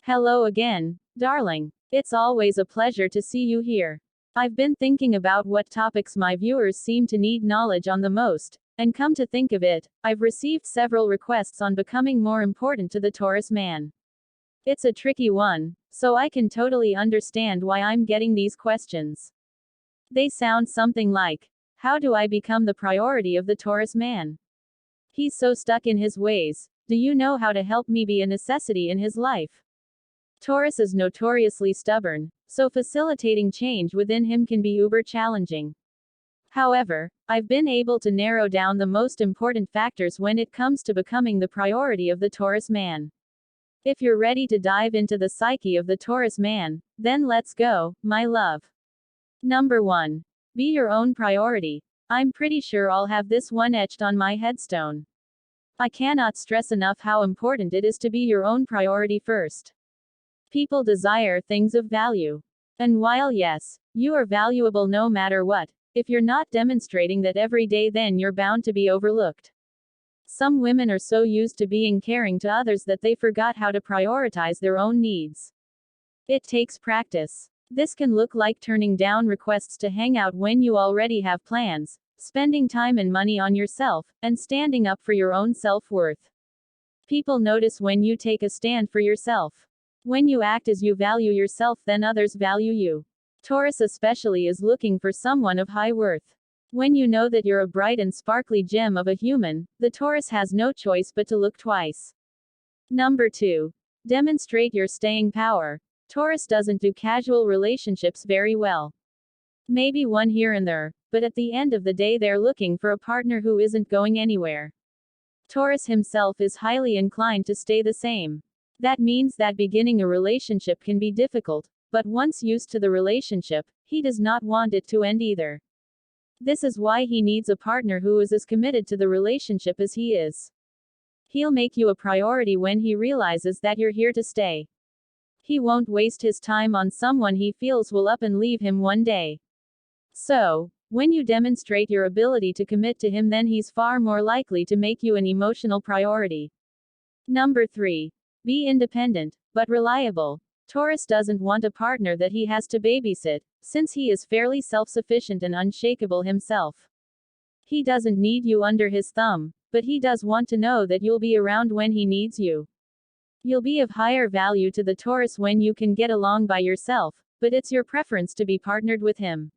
Hello again, darling. It's always a pleasure to see you here. I've been thinking about what topics my viewers seem to need knowledge on the most, and come to think of it, I've received several requests on becoming more important to the Taurus man. It's a tricky one, so I can totally understand why I'm getting these questions. They sound something like, how do I become the priority of the Taurus man? He's so stuck in his ways. Do you know how to help me be a necessity in his life? Taurus is notoriously stubborn, so facilitating change within him can be uber challenging. However, I've been able to narrow down the most important factors when it comes to becoming the priority of the Taurus man. If you're ready to dive into the psyche of the Taurus man, then let's go, my love. Number 1. Be your own priority. I'm pretty sure I'll have this one etched on my headstone. I cannot stress enough how important it is to be your own priority first. People desire things of value. And while yes, you are valuable no matter what, if you're not demonstrating that every day, then you're bound to be overlooked. Some women are so used to being caring to others that they forgot how to prioritize their own needs. It takes practice. This can look like turning down requests to hang out when you already have plans, spending time and money on yourself, and standing up for your own self-worth. People notice when you take a stand for yourself. When you act as you value yourself, then others value you. Taurus especially is looking for someone of high worth. When you know that you're a bright and sparkly gem of a human, the Taurus has no choice but to look twice. Number 2. Demonstrate your staying power. Taurus doesn't do casual relationships very well. Maybe one here and there, but at the end of the day they're looking for a partner who isn't going anywhere. Taurus himself is highly inclined to stay the same. That means that beginning a relationship can be difficult, but once used to the relationship, he does not want it to end either. This is why he needs a partner who is as committed to the relationship as he is. He'll make you a priority when he realizes that you're here to stay. He won't waste his time on someone he feels will up and leave him one day. So, when you demonstrate your ability to commit to him, then he's far more likely to make you an emotional priority. Number 3. Be independent, but reliable. Taurus doesn't want a partner that he has to babysit, since he is fairly self-sufficient and unshakable himself. He doesn't need you under his thumb, but he does want to know that you'll be around when he needs you. You'll be of higher value to the Taurus when you can get along by yourself, but it's your preference to be partnered with him.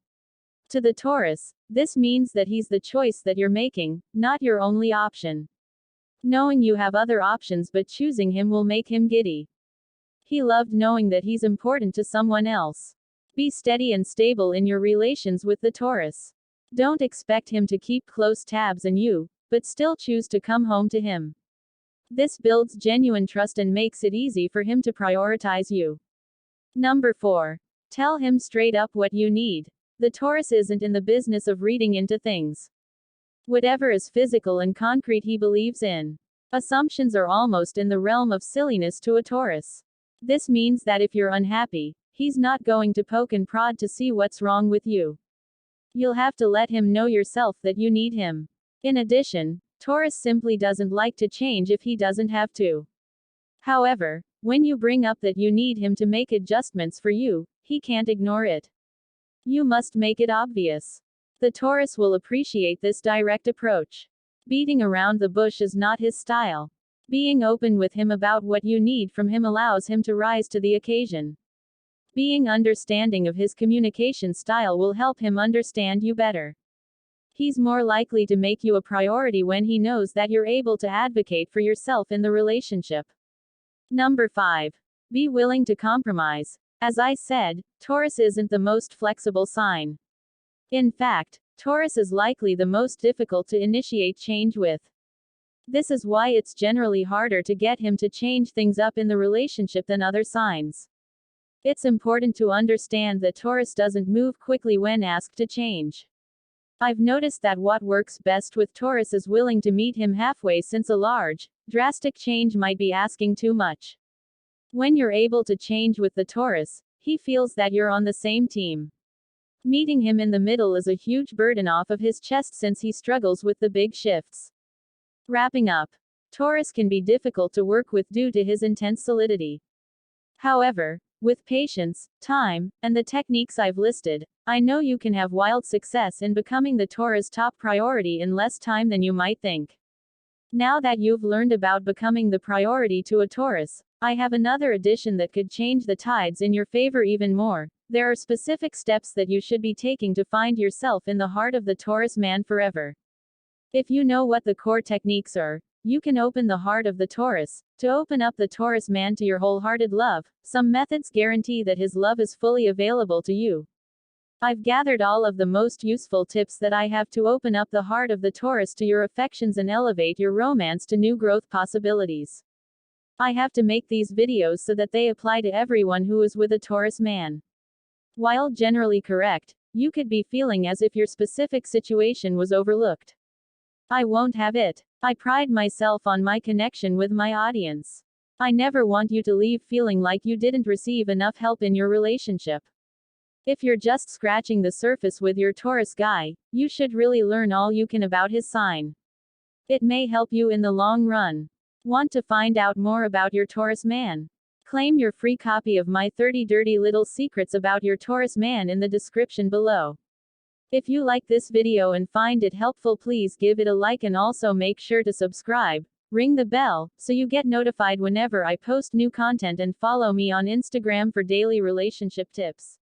To the Taurus, this means that he's the choice that you're making, not your only option. Knowing you have other options but choosing him will make him giddy. He loved knowing that he's important to someone else. Be steady and stable in your relations with the Taurus. Don't expect him to keep close tabs on you, but still choose to come home to him. This builds genuine trust and makes it easy for him to prioritize you. Number 4. Tell him straight up what you need. The Taurus isn't in the business of reading into things. Whatever is physical and concrete he believes in. Assumptions are almost in the realm of silliness to a Taurus. This means that if you're unhappy, he's not going to poke and prod to see what's wrong with you. You'll have to let him know yourself that you need him. In addition, Taurus simply doesn't like to change if he doesn't have to. However, when you bring up that you need him to make adjustments for you, he can't ignore it. You must make it obvious. The Taurus will appreciate this direct approach. Beating around the bush is not his style. Being open with him about what you need from him allows him to rise to the occasion. Being understanding of his communication style will help him understand you better. He's more likely to make you a priority when he knows that you're able to advocate for yourself in the relationship. Number 5. Be willing to compromise. As I said, Taurus isn't the most flexible sign. In fact, Taurus is likely the most difficult to initiate change with. This is why it's generally harder to get him to change things up in the relationship than other signs. It's important to understand that Taurus doesn't move quickly when asked to change. I've noticed that what works best with Taurus is willing to meet him halfway, since a large, drastic change might be asking too much. When you're able to change with the Taurus, he feels that you're on the same team. Meeting him in the middle is a huge burden off of his chest since he struggles with the big shifts. Wrapping up. Taurus can be difficult to work with due to his intense solidity. However, with patience, time, and the techniques I've listed, I know you can have wild success in becoming the Taurus top priority in less time than you might think. Now that you've learned about becoming the priority to a Taurus, I have another addition that could change the tides in your favor even more. There are specific steps that you should be taking to find yourself in the heart of the Taurus man forever. If you know what the core techniques are, you can open the heart of the Taurus. To open up the Taurus man to your wholehearted love, some methods guarantee that his love is fully available to you. I've gathered all of the most useful tips that I have to open up the heart of the Taurus to your affections and elevate your romance to new growth possibilities. I have to make these videos so that they apply to everyone who is with a Taurus man. While generally correct, you could be feeling as if your specific situation was overlooked. I won't have it. I pride myself on my connection with my audience. I never want you to leave feeling like you didn't receive enough help in your relationship. If you're just scratching the surface with your Taurus guy, you should really learn all you can about his sign. It may help you in the long run. Want to find out more about your Taurus man? Claim your free copy of my 30 Dirty Little Secrets about your Taurus man in the description below. If you like this video and find it helpful, please give it a like and also make sure to subscribe, ring the bell, so you get notified whenever I post new content, and follow me on Instagram for daily relationship tips.